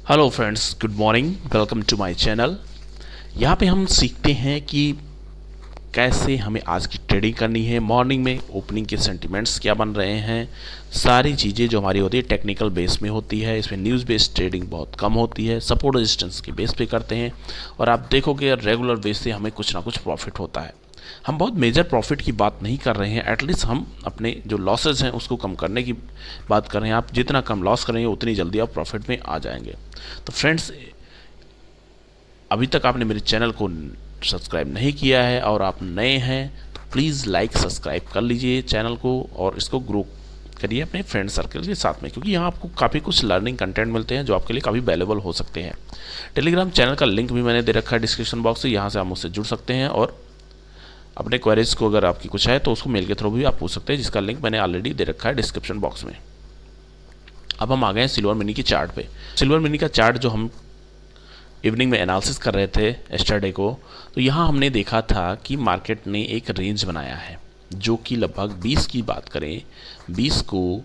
Hello friends, good morning. Welcome to my channel. यहाँ पे हम सीखते हैं कि कैसे हमें आज की ट्रेडिंग करनी है। मॉर्निंग में ओपनिंग के सेंटिमेंट्स क्या बन रहे हैं, सारी चीज़ें जो हमारी होती है टेक्निकल बेस में होती है। इसमें न्यूज़ बेस्ड ट्रेडिंग बहुत कम होती है, सपोर्ट रेजिस्टेंस के बेस पे करते हैं और आप देखोगे रेगुलर बेस से हमें कुछ ना कुछ प्रॉफिट होता है। हम बहुत मेजर प्रॉफिट की बात नहीं कर रहे हैं, एटलीस्ट हम अपने जो लॉसेज हैं उसको कम करने की बात कर रहे हैं। आप जितना कम लॉस करेंगे उतनी जल्दी आप प्रॉफिट में आ जाएंगे। तो फ्रेंड्स, अभी तक आपने मेरे चैनल को सब्सक्राइब नहीं किया है और आप नए हैं तो प्लीज़ लाइक सब्सक्राइब कर लीजिए चैनल को और इसको ग्रो करिए अपने फ्रेंड सर्कल के साथ में, क्योंकि यहाँ आपको काफ़ी कुछ लर्निंग कंटेंट मिलते हैं जो आपके लिए काफ़ी वैल्यूएबल हो सकते हैं। टेलीग्राम चैनल का लिंक भी मैंने दे रखा है डिस्क्रिप्शन बॉक्स से, यहाँ से आप मुझसे जुड़ सकते हैं और अपने क्वेरीज को अगर आपकी कुछ है तो उसको मेल के थ्रू भी आप पूछ सकते हैं, जिसका लिंक मैंने ऑलरेडी दे रखा है डिस्क्रिप्शन बॉक्स में। अब हम आ गए हैं सिल्वर मिनी की चार्ट पे। सिल्वर मिनी का चार्ट जो हम इवनिंग में एनालिसिस कर रहे थे एस्टरडे को, तो यहाँ हमने देखा था कि मार्केट ने एक रेंज बनाया है जो कि लगभग 20 की बात करें 20 को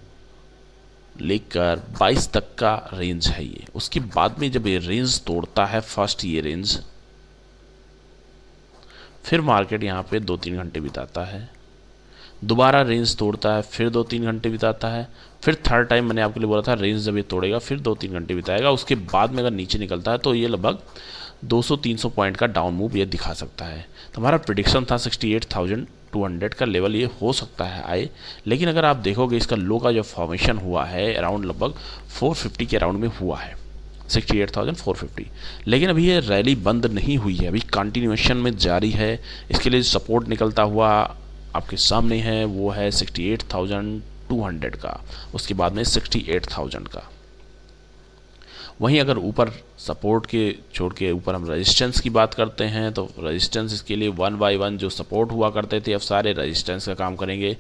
लेकर 22 तक का रेंज है ये। उसके बाद में जब ये रेंज तोड़ता है फर्स्ट ये रेंज, फिर मार्केट यहाँ पे 2-3 घंटे बिताता है, दोबारा रेंज तोड़ता है, फिर 2-3 घंटे बिताता है, फिर थर्ड टाइम मैंने आपके लिए बोला था रेंज जब ये तोड़ेगा फिर 2-3 घंटे बिताएगा। उसके बाद में अगर नीचे निकलता है तो ये लगभग 200-300 पॉइंट का डाउन मूव ये दिखा सकता है। तो हमारा प्रिडिक्शन था 68,200 का लेवल ये हो सकता है आए, लेकिन अगर आप देखोगे इसका लो का जो फॉर्मेशन हुआ है अराउंड लगभग 450 के अराउंड में हुआ है, 68,450। लेकिन अभी ये रैली बंद नहीं हुई है, अभी कंटिन्यूएशन में जारी है। इसके लिए सपोर्ट निकलता हुआ आपके सामने है वो है 68,200 का, उसके बाद में 68,000 का। वहीं अगर ऊपर सपोर्ट के छोड़ के ऊपर हम रेजिस्टेंस की बात करते हैं तो रेजिस्टेंस इसके लिए 1 बाय 1 जो सपोर्ट हुआ करते थे अब सारे रेजिस्टेंस का काम करेंगे,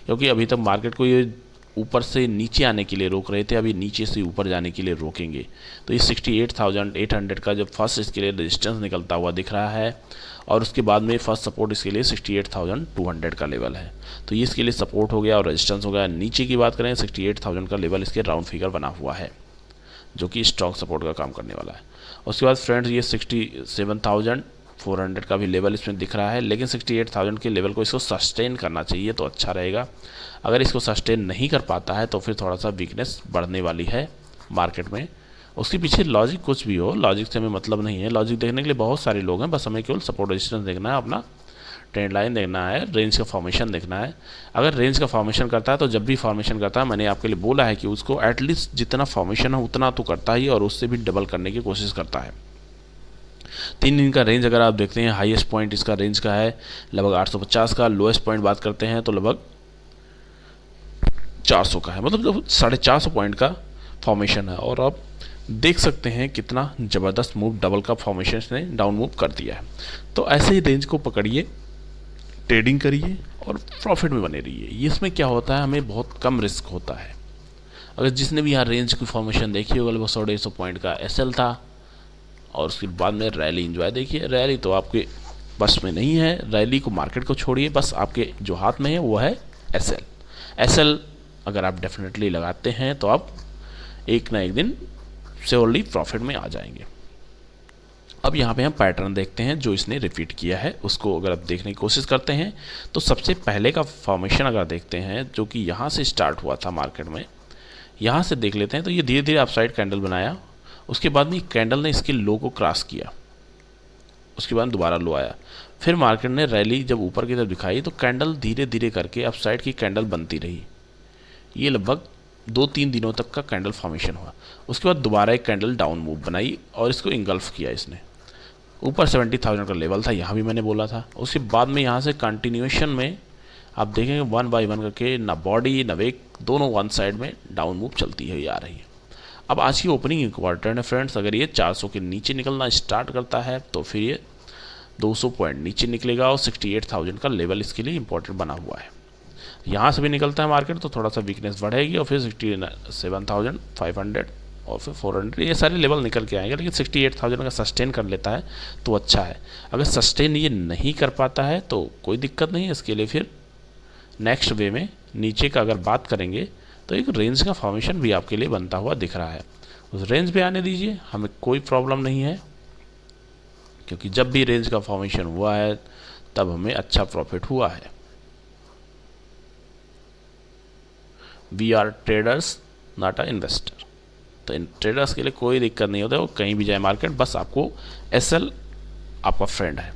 क्योंकि अभी तक मार्केट को ये ऊपर से नीचे आने के लिए रोक रहे थे, अभी नीचे से ऊपर जाने के लिए रोकेंगे। तो ये 68,800 का जब फर्स्ट इसके लिए रेजिस्टेंस निकलता हुआ दिख रहा है और उसके बाद में फर्स्ट सपोर्ट इसके लिए 68,200 का लेवल है, तो ये इसके लिए सपोर्ट हो गया और रेजिस्टेंस हो गया। नीचे की बात करें 68,000 का लेवल इसके राउंड फिगर बना हुआ है जो कि स्ट्रॉन्ग सपोर्ट का काम करने वाला है। उसके बाद फ्रेंड्स ये 67,400 का भी लेवल इसमें दिख रहा है, लेकिन 68,000 के लेवल को इसको सस्टेन करना चाहिए तो अच्छा रहेगा। अगर इसको सस्टेन नहीं कर पाता है तो फिर थोड़ा सा वीकनेस बढ़ने वाली है मार्केट में। उसके पीछे लॉजिक कुछ भी हो, लॉजिक से हमें मतलब नहीं है, लॉजिक देखने के लिए बहुत सारे लोग हैं, बस हमें केवल सपोर्ट रेजिस्टेंस देखना है, अपना ट्रेंड लाइन देखना है, रेंज का फॉर्मेशन देखना है। अगर रेंज का फॉर्मेशन करता है तो जब भी फॉर्मेशन करता है मैंने आपके लिए बोला है कि उसको एटलीस्ट जितना फॉर्मेशन है उतना तो करता ही और उससे भी डबल करने की कोशिश करता है। 3 दिन का रेंज अगर आप देखते हैं, हाईएस्ट पॉइंट इसका रेंज का है लगभग 850 का, लोएस्ट पॉइंट बात करते हैं तो लगभग 400 का है, मतलब 450 पॉइंट का फॉर्मेशन है। और आप देख सकते हैं कितना ज़बरदस्त मूव डबल का फॉर्मेशन ने डाउन मूव कर दिया है। तो ऐसे ही रेंज को पकड़िए, ट्रेडिंग करिए और प्रॉफिट में बने रहिए। इसमें क्या होता है, हमें बहुत कम रिस्क होता है। अगर जिसने भी यहाँ रेंज की फॉर्मेशन देखी होगा लगभग 150 पॉइंट का एसएल था और उसके बाद में रैली एंजॉय देखिए। रैली तो आपके बस में नहीं है, रैली को मार्केट को छोड़िए, बस आपके जो हाथ में है वो है एसएल। एसएल अगर आप डेफिनेटली लगाते हैं तो आप एक ना एक दिन श्योरली प्रॉफिट में आ जाएंगे। अब यहाँ पे हम पैटर्न देखते हैं जो इसने रिपीट किया है, उसको अगर आप देखने की कोशिश करते हैं तो सबसे पहले का फॉर्मेशन अगर देखते हैं जो कि यहाँ से स्टार्ट हुआ था मार्केट में, यहाँ से देख लेते हैं तो ये धीरे धीरे अपसाइड कैंडल बनाया, उसके बाद में कैंडल ने इसके लो को क्रॉस किया, उसके बाद दोबारा लो आया, फिर मार्केट ने रैली जब ऊपर की तरफ दिखाई तो कैंडल धीरे धीरे करके अपसाइड की कैंडल बनती रही। ये लगभग 2-3 दिनों तक का कैंडल फॉर्मेशन हुआ। उसके बाद दोबारा एक कैंडल डाउन मूव बनाई और इसको इंगल्फ किया इसने। ऊपर 70,000 का लेवल था, यहाँ भी मैंने बोला था। उसके बाद में यहाँ से कंटिन्यूएशन में आप देखेंगे 1 बाय 1 करके ना बॉडी ना वेक दोनों वन साइड में डाउन मूव चलती हुई आ रही है। अब आज की ओपनिंग इम्पॉर्टेंट है फ्रेंड्स, अगर ये 400 के नीचे निकलना स्टार्ट करता है तो फिर ये 200 पॉइंट नीचे निकलेगा और 68,000 का लेवल इसके लिए इंपॉर्टेंट बना हुआ है। यहाँ से भी निकलता है मार्केट तो थोड़ा सा वीकनेस बढ़ेगी और फिर 67,500 और फिर 400 ये सारे लेवल निकल के आएंगे, लेकिन 68,000 का सस्टेन कर लेता है तो अच्छा है। अगर सस्टेन ये नहीं कर पाता है तो कोई दिक्कत नहीं है, इसके लिए फिर नेक्स्ट वे में नीचे का अगर बात करेंगे तो एक रेंज का फॉर्मेशन भी आपके लिए बनता हुआ दिख रहा है। उस रेंज पे आने दीजिए, हमें कोई प्रॉब्लम नहीं है, क्योंकि जब भी रेंज का फॉर्मेशन हुआ है तब हमें अच्छा प्रॉफिट हुआ है। We are traders not a investor. तो इन ट्रेडर्स के लिए कोई दिक्कत नहीं होता है, वो कहीं भी जाए मार्केट, बस आपको एसएल आपका फ्रेंड है।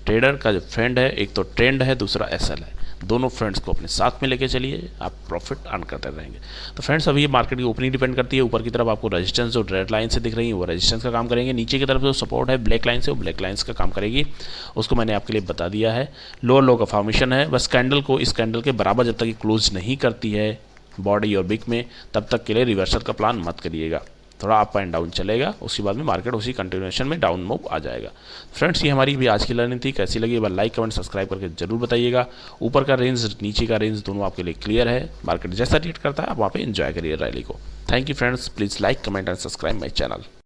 ट्रेडर का जो फ्रेंड है, एक तो ट्रेंड है, दूसरा एसएल है। दोनों फ्रेंड्स को अपने साथ में लेके चलिए, आप प्रॉफिट अर्न करते रहेंगे। तो फ्रेंड्स, अभी ये मार्केट की ओपनिंग डिपेंड करती है। ऊपर की तरफ आपको रेजिस्टेंस जो रेड लाइन से दिख रही है वो रेजिस्टेंस का काम करेंगे। नीचे की तरफ जो सपोर्ट है ब्लैक लाइन से, वो ब्लैक लाइन्स का काम करेगी। उसको मैंने आपके लिए बता दिया है। लोअर लो का फॉर्मेशन है, बस कैंडल को इस कैंडल के बराबर जब तक ये क्लोज नहीं करती है बॉडी और बिग में, तब तक के लिए रिवर्सल का प्लान मत करिएगा। थोड़ा अप एंड डाउन चलेगा, उसके बाद में मार्केट उसी कंटिन्यूएशन में डाउन मूव आ जाएगा। फ्रेंड्स, ये हमारी भी आज की लर्निंग थी। कैसी लगी एक बार लाइक कमेंट सब्सक्राइब करके जरूर बताइएगा। ऊपर का रेंज नीचे का रेंज दोनों आपके लिए क्लियर है। मार्केट जैसा ट्रेड करता है आप वहाँ पे एंजॉय करिए रैली को। Thank you friends, please like comment and subscribe my channel.